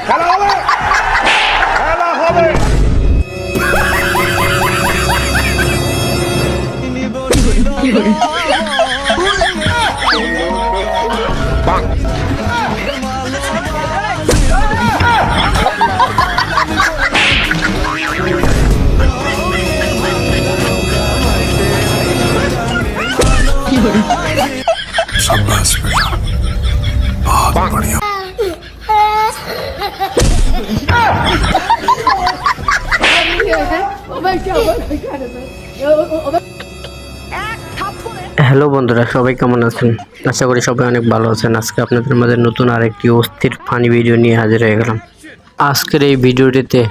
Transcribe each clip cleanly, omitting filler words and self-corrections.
খেলা হবে, খেলা হবে। शाबाश बेटा, बहुत बढ़िया। হ্যালো বন্ধুরা, সবাই কেমন আছেন? আশা করি সবাই অনেক ভালো আছেন। আজকে আপনাদের মাঝে নতুন আরেকটি অস্থির ফানি ভিডিও নিয়ে হাজির হয়ে গেলাম। আজকের এই ভিডিওটিতে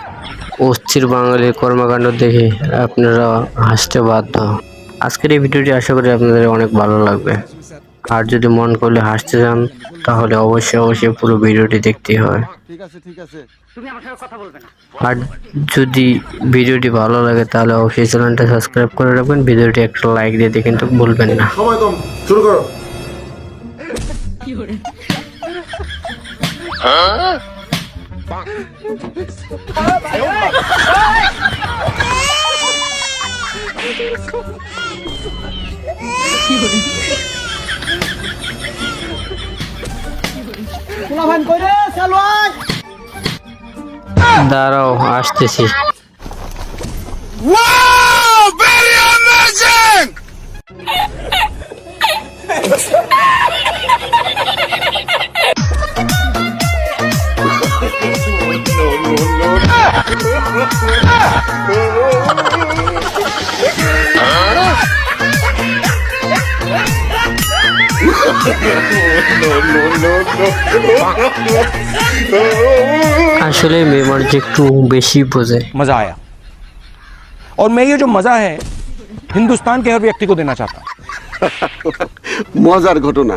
অস্থির বাঙালির কর্মকাণ্ড দেখে আপনারা হাসতে বাধ্য। আজকের এই ভিডিওটি আশা করি আপনাদের অনেক ভালো লাগবে। আর যদি মন করলে হাসতে চান তাহলে অবশ্যই পুরো ভিডিওটি দেখতে হয়। আর যদি ভিডিওটি ভালো লাগে তাহলে অবশ্যই চ্যানেলটা সাবস্ক্রাইব করে রাখবেন। ভিডিওটি একটা লাইক দিতে কিন্তু ভুলবেন না। সময় কম, শুরু করো। দাঁড়াও, আসতেছি। আসলে মেমোর যে একটু বেশি বোঝে। मजा आया और मैं ये जो मजा है हिंदुस्तान के हर व्यक्ति को देना चाहता हूँ। মজার ঘটনা।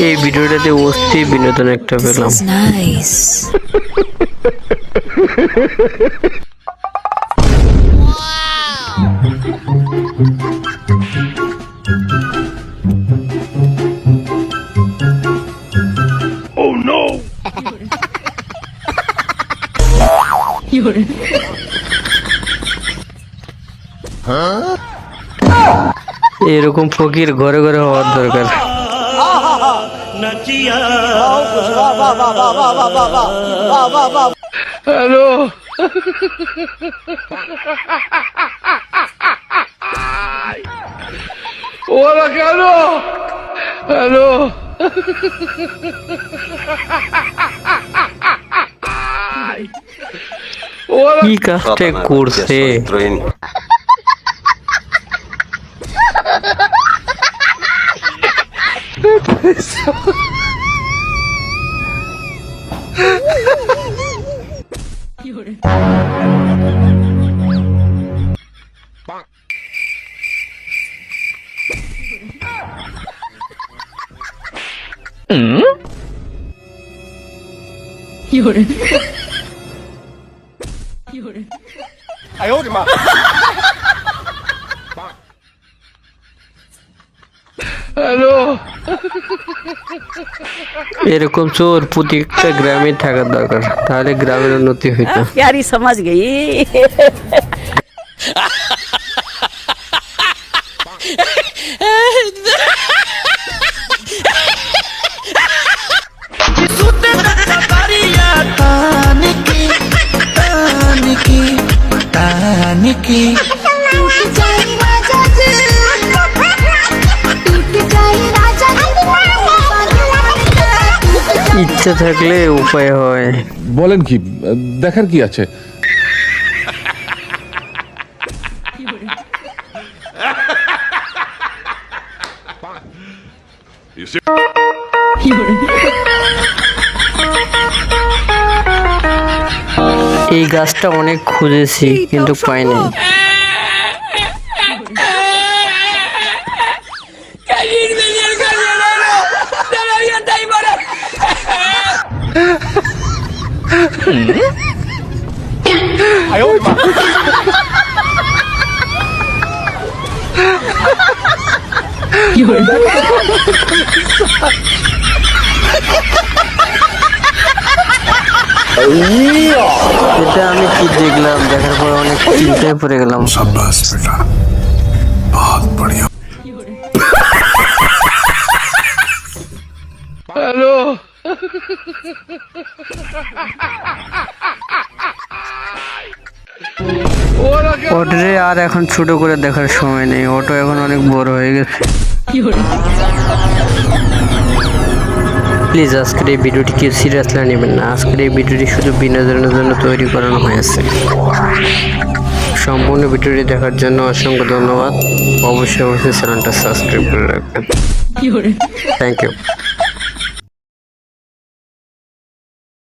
এই ভিডিওটাতে অস্থির বিনোদন একটা পেলাম। এরকম ফকির ঘরে ঘরে হওয়ার দরকার। হ্যালো, ওরা কেন? হ্যালো, কি কাজটা করছে? হ্যালো, এরকম চোর প্রত্যেকটা গ্রামে থাকার দরকার, তাহলে গ্রামের উন্নতি হইতো। प्यारी समझ गई। ইচ্ছা থাকলে উপায় হয়। বলেন কি, দেখার কি আছে? গাছটা অনেক খুঁজেছি কিন্তু পাইনি। এটা আমি কি দেখলাম, দেখার পর অনেক চিন্তায় পড়ে গেলাম। शाबाश बेटा बहुत बढ़िया অটোরে আর এখন ছোট করে দেখার সময় নেই, অটো এখন অনেক বড় হয়ে গেছে। প্লিজ আজকের এই ভিডিওটি কেউ সিরিয়াসলি নেবেন না। আজকের এই ভিডিওটি শুধু বিনোদনের জন্য তৈরি করানো হয়েছে। সম্পূর্ণ ভিডিওটি দেখার জন্য অসংখ্য ধন্যবাদ। অবশ্যই চ্যানেলটা সাবস্ক্রাইব করে রাখবেন। Thank you.